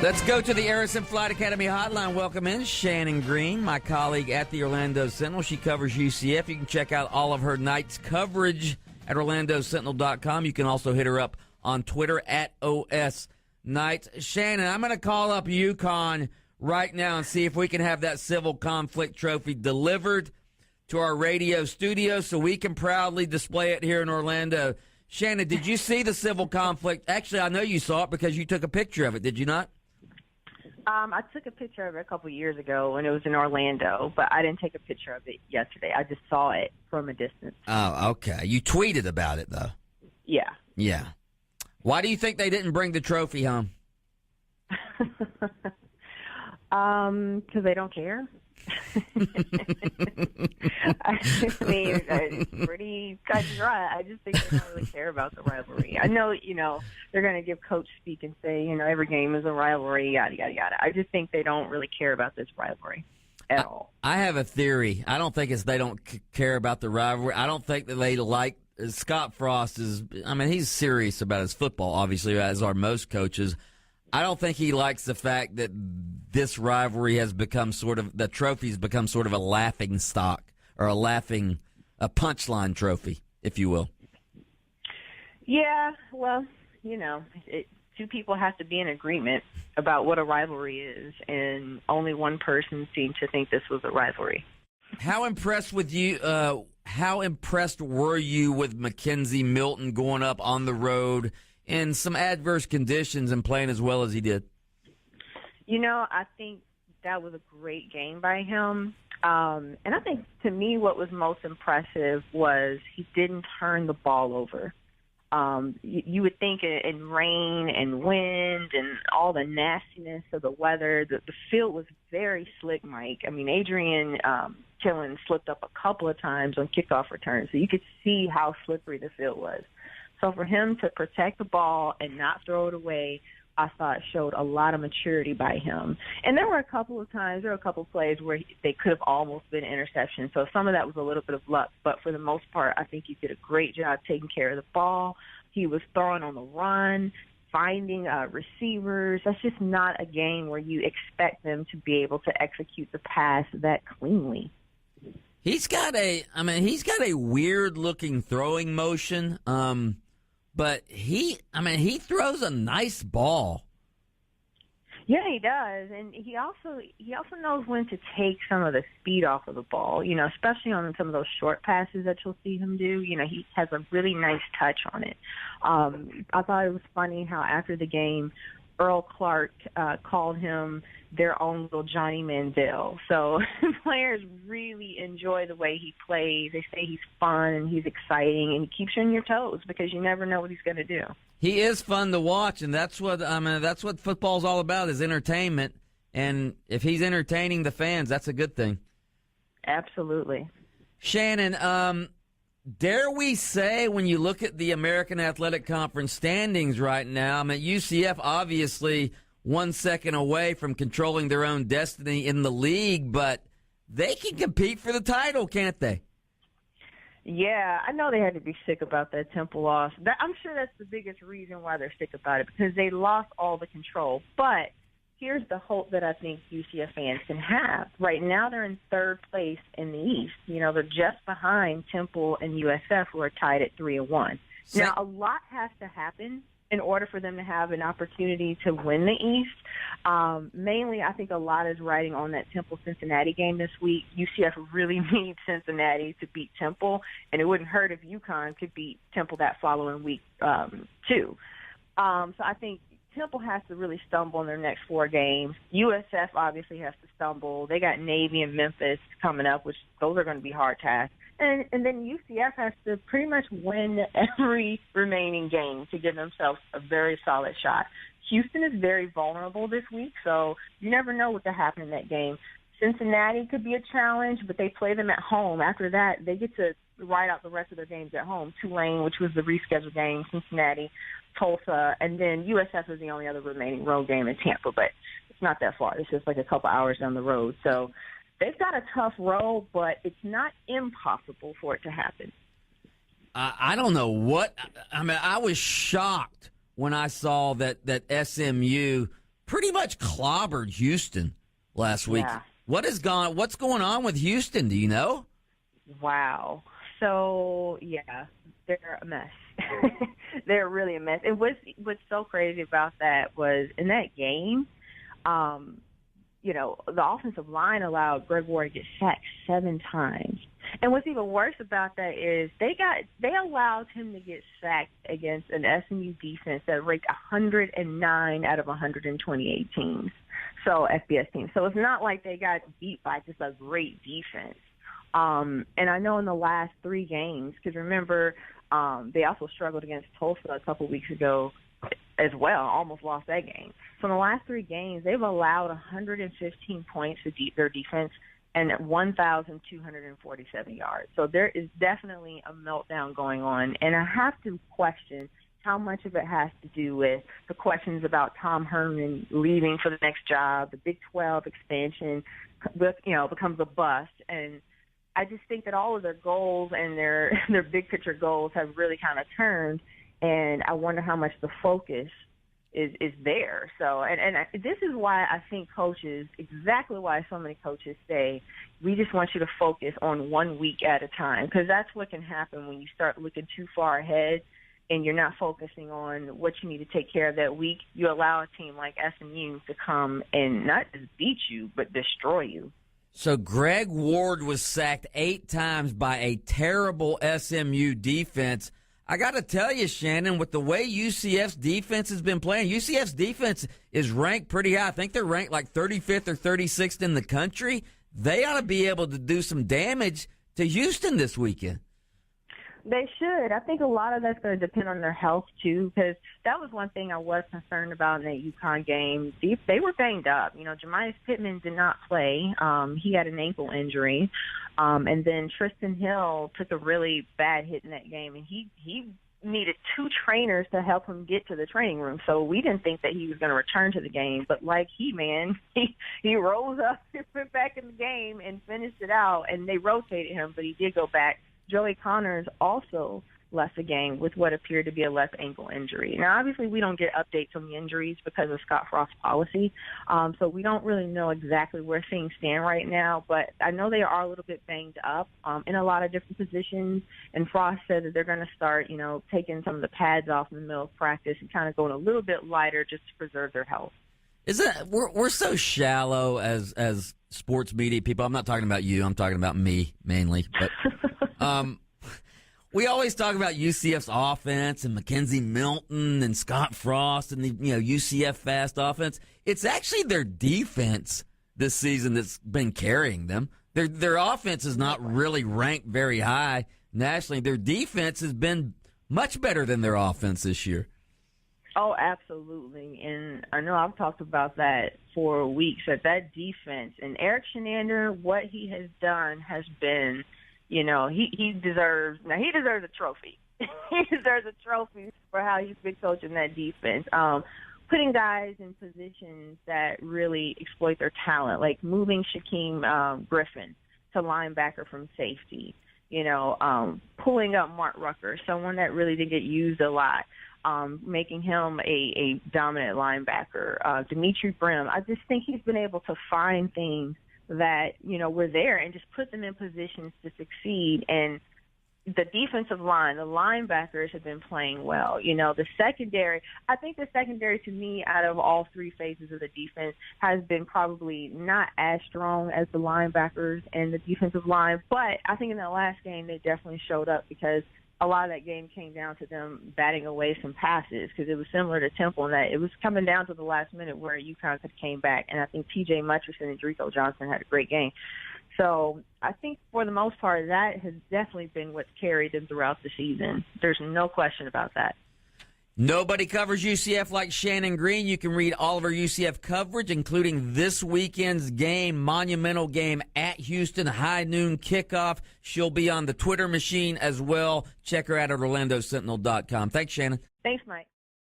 Let's go to the Harrison Flight Academy hotline. Welcome in Shannon Green, my colleague at the Orlando Sentinel. She covers UCF. You can check out all of her Knights coverage at orlandosentinel.com. You can also hit her up on Twitter at OS Knights. Shannon, I'm going to call up UConn right now and see if we can have that civil conflict trophy delivered to our radio studio so we can proudly display it here in Orlando. Shannon, did you see the civil conflict? Actually, I know you saw it because you took a picture of it, did you not? I took a picture of it a couple years ago when it was in Orlando, but I didn't take a picture of it yesterday. I just saw it from a distance. Oh, okay. You tweeted about it, though. Yeah. Yeah. Why do you think they didn't bring the trophy home? Because they don't care. I mean, it's pretty cut and dry. I just think they don't really care about the rivalry. I know, they're going to give coach speak and say, every game is a rivalry, yada, yada, yada. I just think they don't really care about this rivalry at all. I have a theory. I don't think it's they don't care about the rivalry. I don't think that they like Scott Frost he's serious about his football, obviously, as are most coaches. I don't think he likes the fact that this rivalry has become the trophy's become sort of a laughing stock or a punchline trophy, if you will. Yeah, well, two people have to be in agreement about what a rivalry is, and only one person seemed to think this was a rivalry. How impressed were you with Mackenzie Milton going up on the road in some adverse conditions and playing as well as he did? I think that was a great game by him. And I think, to me, what was most impressive was he didn't turn the ball over. You would think in rain and wind and all the nastiness of the weather, the field was very slick, Mike. I mean, Adrian Killen slipped up a couple of times on kickoff returns, so you could see how slippery the field was. So for him to protect the ball and not throw it away, I thought showed a lot of maturity by him. And there were a couple of plays where they could have almost been interceptions. So some of that was a little bit of luck. But for the most part, I think he did a great job taking care of the ball. He was throwing on the run, finding receivers. That's just not a game where you expect them to be able to execute the pass that cleanly. He's got a weird looking throwing motion. But he throws a nice ball. Yeah, he does, and he also knows when to take some of the speed off of the ball. Especially on some of those short passes that you'll see him do. He has a really nice touch on it. I thought it was funny how after the game, Earl Clark called him their own little Johnny Manziel. So players really enjoy the way he plays. They say he's fun and he's exciting and he keeps you on your toes because you never know what he's going to do. He is fun to watch, and that's what football's all about, is entertainment. And if he's entertaining the fans, that's a good thing. Absolutely. Shannon, dare we say, when you look at the American Athletic Conference standings right now, UCF obviously 1 second away from controlling their own destiny in the league, but they can compete for the title, can't they? Yeah, I know they had to be sick about that Temple loss. I'm sure that's the biggest reason why they're sick about it, because they lost all the control. But here's the hope that I think UCF fans can have. Right now they're in third place in the East. They're just behind Temple and USF, who are tied at 3-1. Now, a lot has to happen in order for them to have an opportunity to win the East. Mainly, I think a lot is riding on that Temple-Cincinnati game this week. UCF really needs Cincinnati to beat Temple, and it wouldn't hurt if UConn could beat Temple that following week, too. So I think Temple has to really stumble in their next 4 games. USF obviously has to stumble. They got Navy and Memphis coming up, which those are going to be hard tasks. And then UCF has to pretty much win every remaining game to give themselves a very solid shot. Houston is very vulnerable this week, so you never know what could happen in that game. Cincinnati could be a challenge, but they play them at home. After that, they get to ride out the rest of their games at home. Tulane, which was the rescheduled game, Cincinnati, Tulsa, and then USF is the only other remaining road game in Tampa, but it's not that far. It's just like a couple hours down the road. So they've got a tough road, but it's not impossible for it to happen. I don't know what – I was shocked when I saw that SMU pretty much clobbered Houston last week. Yeah. What's going on with Houston? Do you know? Wow. So, yeah, they're a mess. They're really a mess. And what's so crazy about that was in that game, the offensive line allowed Greg Ward to get sacked 7 times. And what's even worse about that is they allowed him to get sacked against an SMU defense that ranked 109 out of 128 teams. So FBS teams. So it's not like they got beat by just a great defense. And I know in the last 3 games, because remember, they also struggled against Tulsa a couple weeks ago as well, almost lost that game. So in the last 3 games, they've allowed 115 points to their defense and 1,247 yards. So there is definitely a meltdown going on. And I have to question how much of it has to do with the questions about Tom Herman leaving for the next job, the Big 12 expansion, becomes a bust. And I just think that all of their goals and their big picture goals have really kind of turned. And I wonder how much the focus is there. So, this is why I think exactly why so many coaches say, we just want you to focus on 1 week at a time, because that's what can happen when you start looking too far ahead and you're not focusing on what you need to take care of that week. You allow a team like SMU to come and not just beat you, but destroy you. So Greg Ward was sacked 8 times by a terrible SMU defense. I got to tell you, Shannon, with the way UCF's defense has been playing, UCF's defense is ranked pretty high. I think they're ranked like 35th or 36th in the country. They ought to be able to do some damage to Houston this weekend. They should. I think a lot of that's going to depend on their health, too, because that was one thing I was concerned about in that UConn game. They were banged up. Jemias Pittman did not play. He had an ankle injury. And then Tristan Hill took a really bad hit in that game, and he needed 2 trainers to help him get to the training room. So we didn't think that he was going to return to the game. But like he rose up and went back in the game and finished it out, and they rotated him, but he did go back. Joey Connors also left the game with what appeared to be a left ankle injury. Now, obviously, we don't get updates on the injuries because of Scott Frost's policy, so we don't really know exactly where things stand right now, but I know they are a little bit banged up in a lot of different positions, and Frost said that they're going to start, taking some of the pads off in the middle of practice and kind of going a little bit lighter just to preserve their health. We're so shallow as sports media people. I'm not talking about you. I'm talking about me mainly, but we always talk about UCF's offense and Mackenzie Milton and Scott Frost and the UCF fast offense. It's actually their defense this season that's been carrying them. Their offense is not really ranked very high nationally. Their defense has been much better than their offense this year. Oh, absolutely. And I know I've talked about that for weeks, that defense. And Eric Shenander, what he has done has been, he deserves a trophy. He deserves a trophy for how he's been coaching that defense. Putting guys in positions that really exploit their talent, like moving Shaquem Griffin to linebacker from safety, pulling up Mark Rucker, someone that really didn't get used a lot. Making him a dominant linebacker. Dimitri Brim, I just think he's been able to find things that, were there and just put them in positions to succeed. And the defensive line, the linebackers have been playing well. The secondary, I think the secondary to me out of all 3 phases of the defense has been probably not as strong as the linebackers and the defensive line. But I think in that last game they definitely showed up because a lot of that game came down to them batting away some passes because it was similar to Temple in that it was coming down to the last minute where UConn could came back. And I think T.J. Mutcherson and Drico Johnson had a great game. So I think for the most part, that has definitely been what's carried them throughout the season. There's no question about that. Nobody covers UCF like Shannon Green. You can read all of her UCF coverage, including this weekend's game, monumental game at Houston, high noon kickoff. She'll be on the Twitter machine as well. Check her out at OrlandoSentinel.com. Thanks, Shannon. Thanks, Mike.